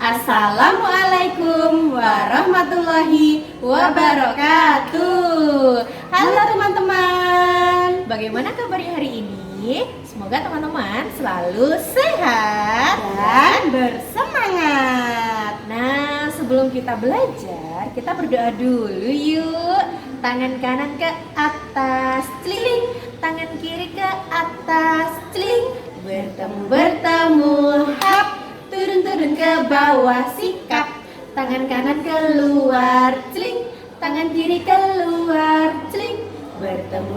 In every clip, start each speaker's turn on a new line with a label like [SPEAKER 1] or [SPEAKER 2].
[SPEAKER 1] Assalamualaikum warahmatullahi wabarakatuh. Halo teman-teman, bagaimana kabarnya hari ini? Semoga teman-teman selalu sehat dan bersemangat. Nah, sebelum kita belajar, kita berdoa dulu yuk. Tangan kanan ke atas, celing. Tangan kiri ke atas, celing. Bertemu, hap. Turun ke bawah, sikap. Tangan kanan keluar, celing. Tangan kiri keluar, celing.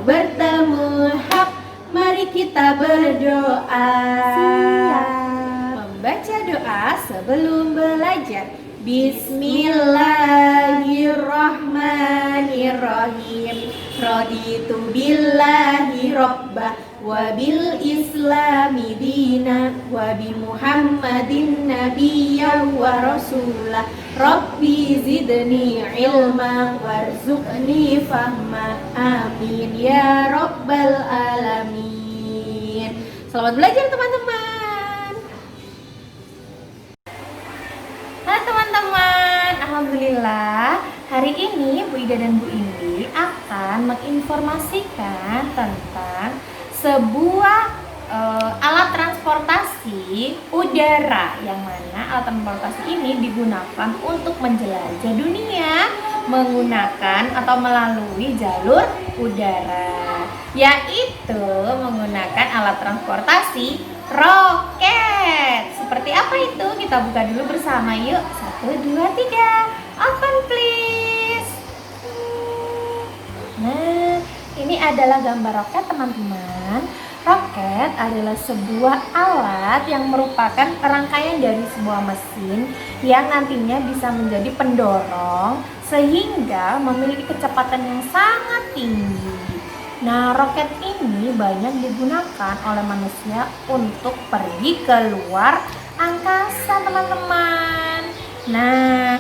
[SPEAKER 1] Bertemu, hap. Mari kita berdoa. Siap. Membaca doa sebelum belajar. Bismillahirrahmanirrahim. Raditu billahi rabbah wa bil islami dina wa bi muhammadin nabiyyan wa rasulah. Rabbi zidni ilma warzuqni fahma. Amin ya rabbal alamin. Selamat belajar teman-teman. Halo teman-teman, alhamdulillah hari ini Bu Ida dan Bu Indi akan menginformasikan tentang sebuah alat transportasi udara, yang mana alat transportasi ini digunakan untuk menjelajah dunia menggunakan atau melalui jalur udara, yaitu menggunakan alat transportasi roket. Seperti apa itu? Kita buka dulu bersama yuk. 1, 2, 3. Open please. Nah, ini adalah gambar roket teman-teman. Roket adalah sebuah alat yang merupakan rangkaian dari sebuah mesin yang nantinya bisa menjadi pendorong sehingga memiliki kecepatan yang sangat tinggi. Nah, roket ini banyak digunakan oleh manusia untuk pergi ke luar angkasa, teman-teman. Nah,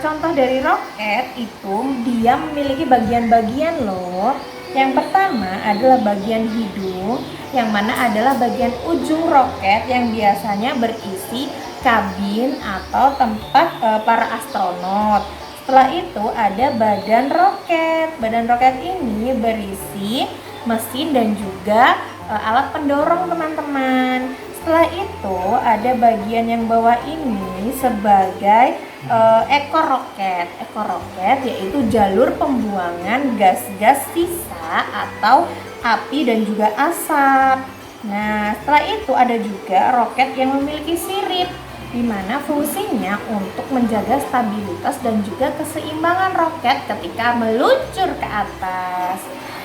[SPEAKER 1] contoh dari roket itu dia memiliki bagian-bagian loh. Yang pertama adalah bagian hidung, yang mana adalah bagian ujung roket yang biasanya berisi kabin atau tempat para astronot. Setelah itu ada badan roket. Badan roket ini berisi mesin dan juga alat pendorong, teman-teman. Setelah itu ada bagian yang bawah ini sebagai ekor roket. Ekor roket yaitu jalur pembuangan gas-gas sisa atau api dan juga asap. Nah, setelah itu ada juga roket yang memiliki sirip, di mana fungsinya untuk menjaga stabilitas dan juga keseimbangan roket ketika meluncur ke atas.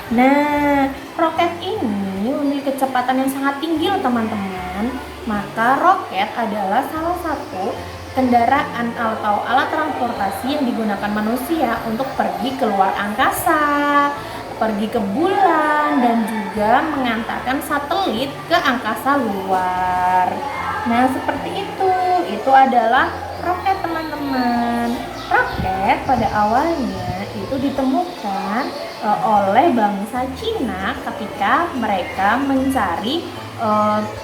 [SPEAKER 1] Nah, roket ini memiliki kecepatan yang sangat tinggi loh teman-teman. Maka roket adalah salah satu kendaraan atau alat transportasi yang digunakan manusia untuk pergi ke luar angkasa, pergi ke bulan, dan juga mengantarkan satelit ke angkasa luar. Nah, seperti itu. Itu adalah roket, teman-teman. Roket pada awalnya itu ditemukan oleh bangsa Cina ketika mereka mencari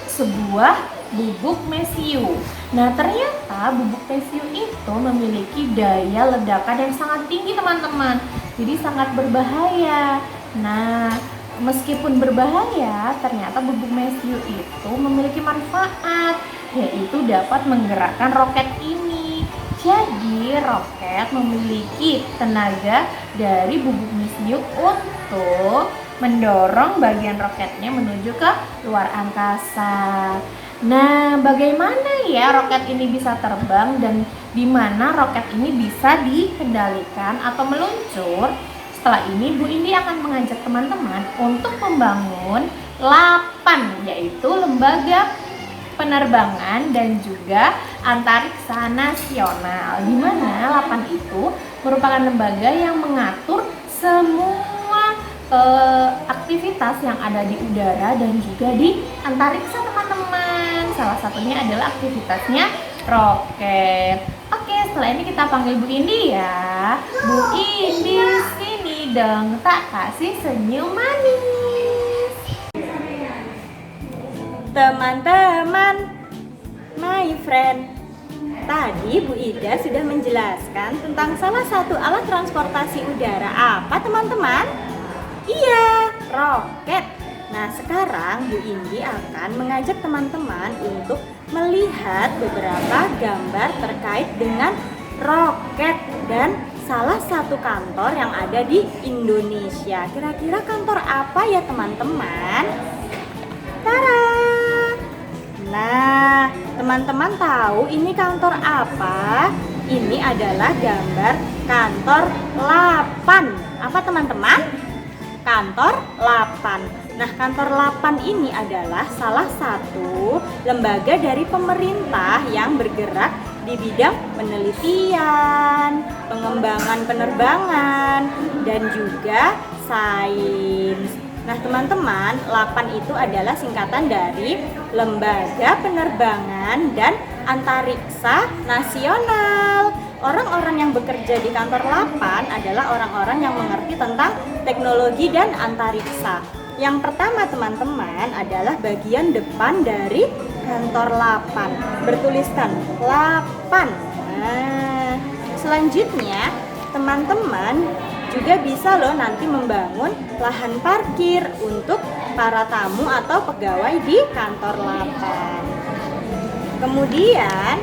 [SPEAKER 1] sebuah bubuk mesiu. Nah, ternyata bubuk mesiu itu memiliki daya ledakan yang sangat tinggi, teman-teman. Jadi sangat berbahaya. Nah, meskipun berbahaya, ternyata bubuk mesiu itu memiliki manfaat, yaitu dapat menggerakkan roket ini. Jadi, roket memiliki tenaga dari bubuk mesiu untuk mendorong bagian roketnya menuju ke luar angkasa. Nah, bagaimana ya roket ini bisa terbang dan di mana roket ini bisa dikendalikan atau meluncur? Setelah ini Bu Indi akan mengajak teman-teman untuk membangun LAPAN, yaitu Lembaga Penerbangan dan juga Antariksa Nasional, di mana LAPAN itu merupakan lembaga yang mengatur semua aktivitas yang ada di udara dan juga di antariksa, teman-teman. Salah satunya adalah aktivitasnya roket. Oke, setelah ini kita panggil Bu Indi ya. Bu Indi, sini dong, tak kasih senyum manis. Teman-teman, my friend,
[SPEAKER 2] Tadi Bu Ida sudah menjelaskan tentang salah satu alat transportasi udara. Apa teman-teman? Iya, roket. Nah, sekarang Bu Indi akan mengajak teman-teman untuk melihat beberapa gambar terkait dengan roket dan salah satu kantor yang ada di Indonesia. Kira-kira kantor apa ya teman-teman? Tara! Nah, teman-teman tahu ini kantor apa? Ini adalah gambar kantor Lapan. Apa teman-teman? Kantor Lapan. Nah, kantor Lapan ini adalah salah satu lembaga dari pemerintah yang bergerak di bidang penelitian, pengembangan penerbangan, dan juga sains. Nah, teman-teman, Lapan itu adalah singkatan dari Lembaga Penerbangan dan Antariksa Nasional. Orang-orang yang bekerja di kantor Lapan adalah orang-orang yang mengerti tentang teknologi dan antariksa. Yang pertama teman-teman adalah bagian depan dari kantor Lapan, bertuliskan Lapan. Nah, selanjutnya teman-teman juga bisa loh nanti membangun lahan parkir untuk para tamu atau pegawai di kantor Lapan. Kemudian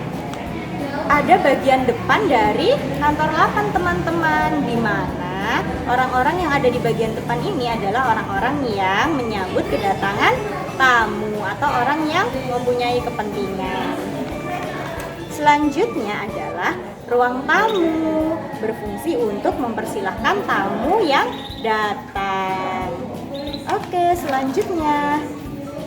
[SPEAKER 2] ada bagian depan dari kantor Lapan teman-teman, di mana orang-orang yang ada di bagian depan ini adalah orang-orang yang menyambut kedatangan tamu atau orang yang mempunyai kepentingan. Selanjutnya adalah ruang tamu, berfungsi untuk mempersilahkan tamu yang datang. Oke, selanjutnya.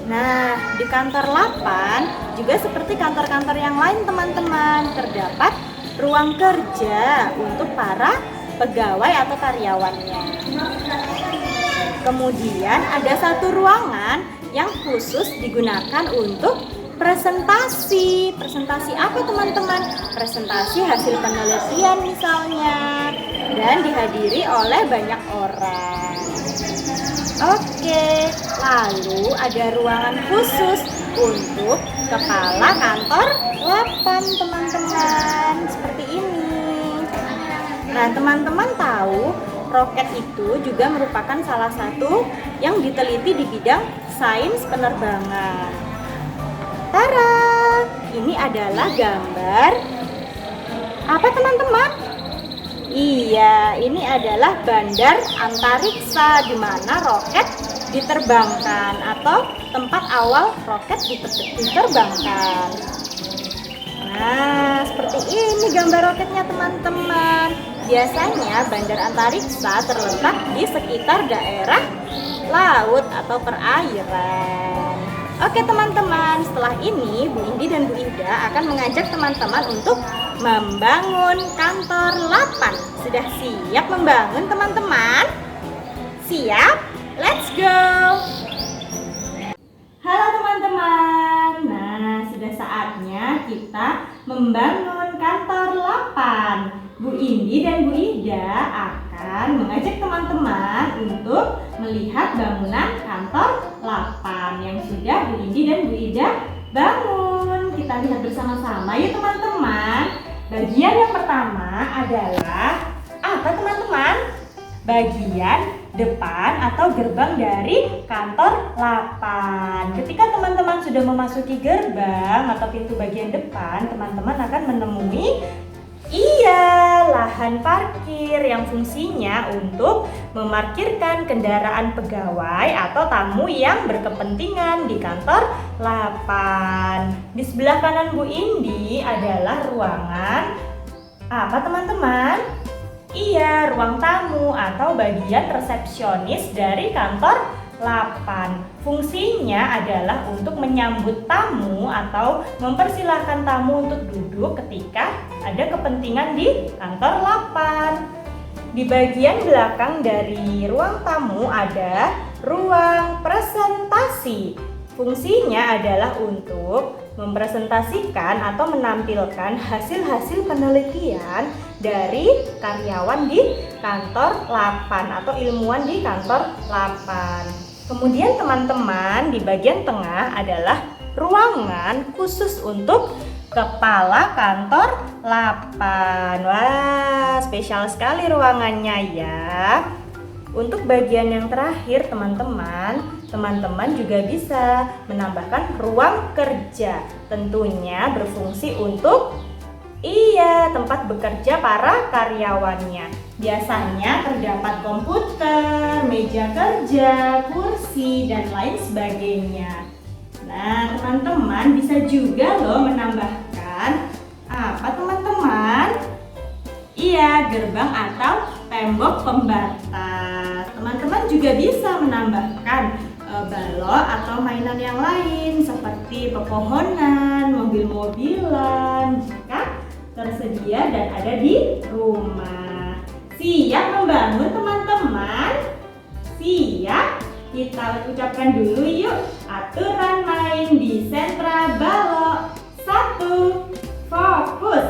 [SPEAKER 2] Nah, di kantor Lapan juga seperti kantor-kantor yang lain teman-teman, terdapat ruang kerja untuk para pegawai atau karyawannya. Kemudian ada satu ruangan yang khusus digunakan untuk presentasi. Presentasi apa teman-teman? Presentasi hasil penelitian misalnya, dan dihadiri oleh banyak orang. Oke, lalu ada ruangan khusus untuk kepala kantor Lapan teman-teman, seperti ini. Nah, teman-teman tahu roket itu juga merupakan salah satu yang diteliti di bidang sains penerbangan. Tara, ini adalah gambar apa teman-teman? Iya, ini adalah bandar antariksa di mana roket diterbangkan atau tempat awal roket diterbangkan. Nah, seperti ini gambar roketnya teman-teman. Biasanya bandar antariksa terletak di sekitar daerah laut atau perairan. Oke teman-teman, setelah ini Bu Indi dan Bu Ida akan mengajak teman-teman untuk membangun kantor Lapan. Sudah siap membangun teman-teman? Siap? Let's go! Halo teman-teman, nah sudah saatnya kita membangun kantor Lapan. Bu Indi dan Bu Ida akan mengajak teman-teman untuk melihat bangunan kantor Lapan yang sudah Bu Indi dan Bu Ida bangun. Kita lihat bersama-sama ya teman-teman. Bagian yang pertama adalah apa teman-teman? Bagian depan atau gerbang dari kantor Lapan. Ketika teman-teman sudah memasuki gerbang atau pintu bagian depan, teman-teman akan menemui lahan parkir yang fungsinya untuk memarkirkan kendaraan pegawai atau tamu yang berkepentingan di kantor Lapan. Di sebelah kanan Bu Indi adalah ruangan apa teman-teman? Iya, ruang tamu atau bagian resepsionis dari kantor Lapan. Fungsinya adalah untuk menyambut tamu atau mempersilahkan tamu untuk duduk ketika ada kepentingan di kantor Lapan. Di bagian belakang dari ruang tamu ada ruang presentasi. Fungsinya adalah untuk mempresentasikan atau menampilkan hasil-hasil penelitian dari karyawan di kantor Lapan atau ilmuwan di kantor Lapan. Kemudian teman-teman, di bagian tengah adalah ruangan khusus untuk kepala kantor 8. Wah, spesial sekali ruangannya ya. Untuk bagian yang terakhir teman-teman juga bisa menambahkan ruang kerja. Tentunya berfungsi untuk tempat bekerja para karyawannya. Biasanya terdapat komputer, meja kerja, kursi, dan lain sebagainya. Nah, teman-teman bisa juga loh menambahkan apa teman-teman? Iya, gerbang atau tembok pembatas. Teman-teman juga bisa menambahkan balok atau mainan yang lain seperti pepohonan, mobil-mobilan jika tersedia dan ada di rumah. Siap membangun teman-teman? Siap? Kita ucapkan dulu yuk aturan main di sentra balok. 1. Fokus.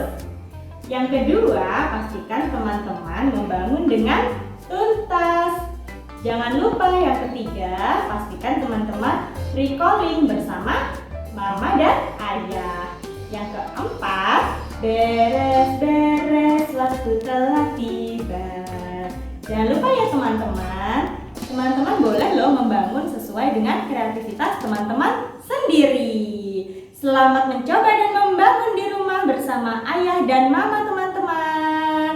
[SPEAKER 2] Yang kedua, pastikan teman-teman membangun dengan tuntas. Jangan lupa yang ketiga, pastikan teman-teman recalling bersama mama dan ayah. Yang keempat, beres-beres waktu telah tiba. Jangan lupa ya teman-teman, teman-teman boleh loh membangun sesuai dengan kreativitas teman-teman sendiri. Selamat mencoba dan membangun di rumah bersama ayah dan mama teman-teman.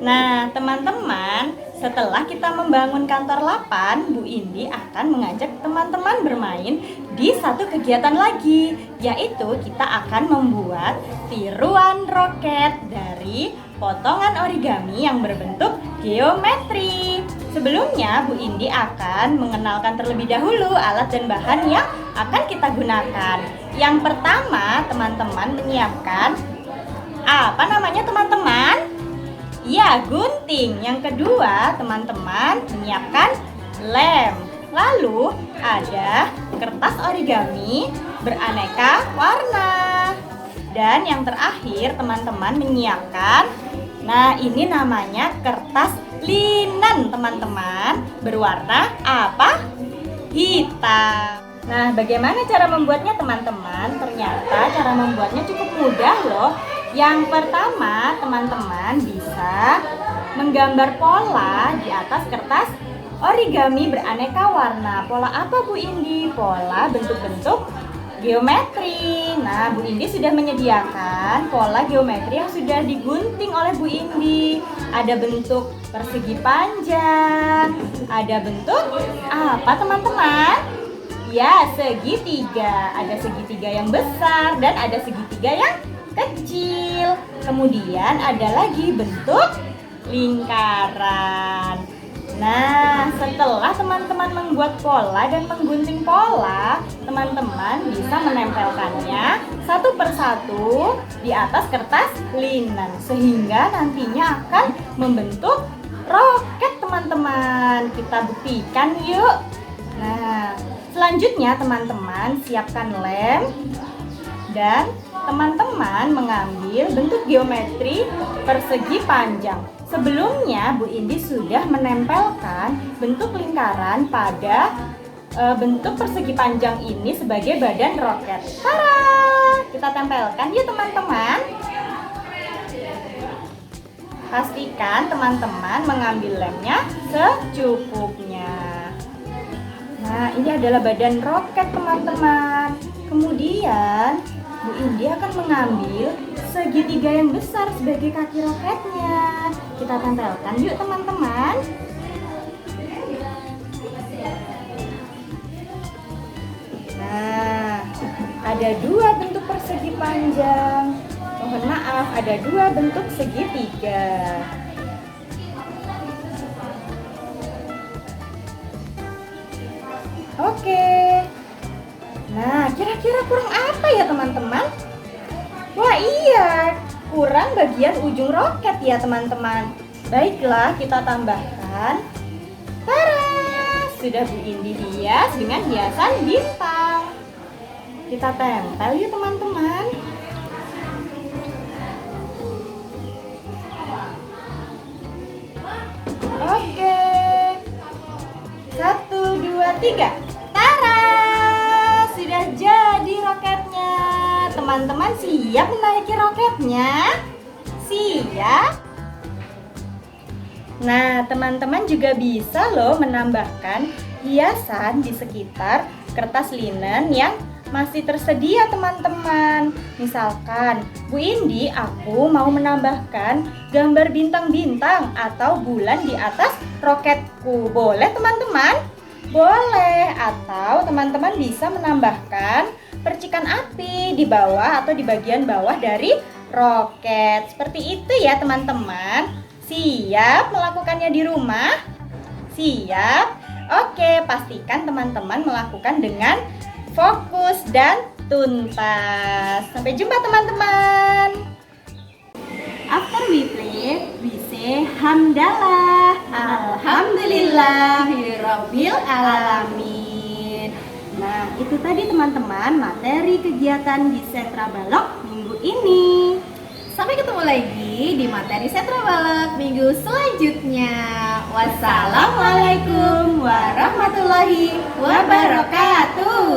[SPEAKER 2] Nah teman-teman, setelah kita membangun kantor 8, Bu Indi akan mengajak teman-teman bermain di satu kegiatan lagi, yaitu kita akan membuat tiruan roket dari potongan origami yang berbentuk geometri. Sebelumnya Bu Indi akan mengenalkan terlebih dahulu alat dan bahan yang akan kita gunakan. Yang pertama, teman-teman menyiapkan apa namanya teman-teman? Ya, gunting. Yang kedua, teman-teman menyiapkan lem. Lalu ada kertas origami beraneka warna. Dan yang terakhir, teman-teman menyiapkan, nah ini namanya kertas linen teman-teman, berwarna apa? Hitam. Nah, bagaimana cara membuatnya teman-teman? Ternyata cara membuatnya cukup mudah loh. Yang pertama, teman-teman bisa menggambar pola di atas kertas origami beraneka warna. Pola apa Bu Indi? Pola bentuk-bentuk geometri. Nah, Bu Indi sudah menyediakan pola geometri yang sudah digunting oleh Bu Indi. Ada bentuk persegi panjang, ada bentuk apa teman-teman? Ya, segitiga. Ada segitiga yang besar dan ada segitiga yang kecil. Kemudian ada lagi bentuk lingkaran. Nah, setelah teman-teman membuat pola dan menggunting pola, teman-teman bisa menempelkannya satu persatu di atas kertas linen sehingga nantinya akan membentuk roket teman-teman. Kita buktikan yuk. Nah, selanjutnya teman-teman siapkan lem dan teman-teman mengambil bentuk geometri persegi panjang. Sebelumnya Bu Indi sudah menempelkan bentuk lingkaran pada bentuk persegi panjang ini sebagai badan roket. Tara! Kita tempelkan ya teman-teman. Pastikan teman-teman mengambil lemnya secukupnya. Nah, ini adalah badan roket teman-teman. Kemudian Bu Indi akan mengambil segitiga yang besar sebagai kaki roketnya. Kita tempelkan yuk teman-teman. Nah, ada dua bentuk persegi panjang. Mohon maaf, ada dua bentuk segitiga. Oke. Nah, kira-kira kurang apa ya teman-teman? Wah iya, kurang bagian ujung roket ya teman-teman. Baiklah, kita tambahkan. Tara! Sudah Bu Indi hias dengan hiasan bintang. Kita tempel ya teman-teman. Oke. 1, 2, 3. Tara! Sudah jadi roket roketnya. Teman-teman siap menaiki roketnya? Siap? Nah, teman-teman juga bisa loh menambahkan hiasan di sekitar kertas linen yang masih tersedia teman-teman. Misalkan, Bu Indi, aku mau menambahkan gambar bintang-bintang atau bulan di atas roketku. Boleh teman-teman? Boleh. Atau teman-teman bisa menambahkan percikan api di bawah atau di bagian bawah dari roket. Seperti itu ya teman-teman. Siap melakukannya di rumah? Siap? Oke, pastikan teman-teman melakukan dengan fokus dan tuntas. Sampai jumpa teman-teman. After we play, we say hamdalah. Alhamdulillahirabbil alamin. Nah, itu tadi teman-teman materi kegiatan di Sentra Balok minggu ini.
[SPEAKER 1] Sampai ketemu lagi di materi Sentra Balok minggu selanjutnya. Wassalamualaikum warahmatullahi wabarakatuh.